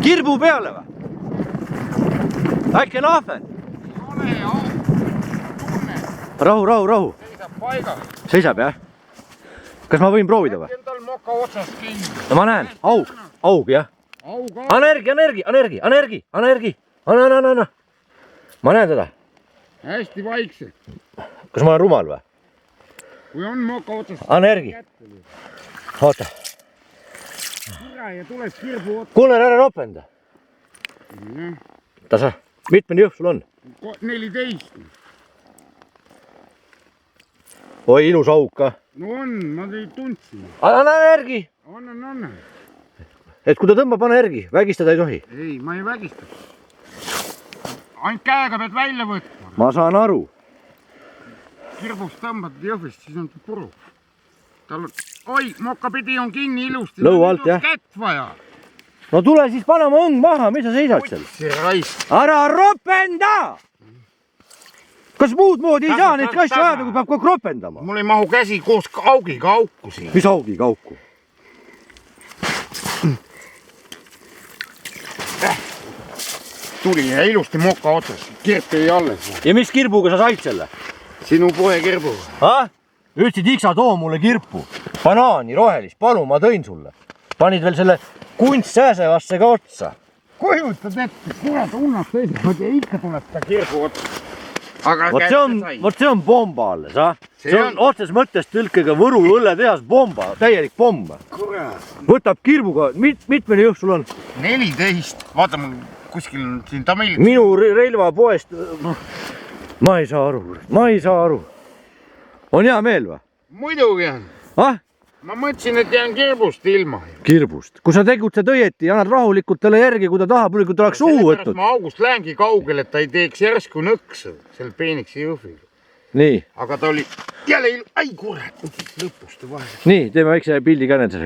kirbu peale või? Äkki nahven? Rahu. Seisab paigal. Seisab jah? Kas ma võin proovida või? Äkki on tal moka otsast kinni. No ma näen, aug jah. Auga. Energi. Anna. Ma näen teda. Hästi vaikselt. Kas ma olen rumal või? Kui on moka otsast. Energi. Oota. Kurat ja tuleb kirbu otsa. Gunnar, ära ropenda. Tasa, mitmeni jõhv sul on? 14. Oi, ilus auk ka. No on, ma teid tundsin. Anna energi. Annan. Et kui ta tõmbab, anna järgi, vägistada ei tohi. Ei, ma ei vägista. Ainult käega pead välja võtma. Ma saan aru. Kirbust tõmbad jõhvist, siis on ta puru. Tal on... Oi, mokkapidi on kinni ilusti. Lõu alt, jah? Kätt vaja. No tule siis pane oma õng maha, mis sa seisad seal? See raisk. Ära ropenda! Kas muud moodi ei saa neid asju ajada, kui peab kogu ropendama? Mul ei mahu käsi koos augiga auku siin. Mis augiga auku? Tuli ja ilusti moka otsas. Kirp jäi alles. Ja mis kirbuga sa said selle? Sinu poe kirbuga. Ütlesid, Iksa, too mulle kirpu. Banaani, rohelist, palun, ma tõin sulle. Panid veel selle kunstsääsevasse ka otsa. Kujutad ette, kurat unnad seisavad ja ikka tuleb ta kirbu otsa. Aga Vot see on bomba alles, See on otses mõttes tõlkega Võru õlletehas bomba, täielik pomm. Kurat. Võtab kirbuga, mitmeni jõhv sul on? 14. Vaata mul kuskil on siin Tamilid. Minu relvapoest, ma ei saa aru. On hea meel või? Muidugi on. Ma mõtlesin, et jään kirbust ilma. Kirbust. Kui sa tegutsed õieti, annad rahulikult talle järgi, kui ta tahab, kui ta oleks suhu võtnud. Ma august lähengi kaugele, et ta ei teeks järsku nõksu selle peenikse jõhviga. Nii. Aga ta oli jälle ai kurat, lõpust vahel. Nii, teeme väikse pildi ka nendesse.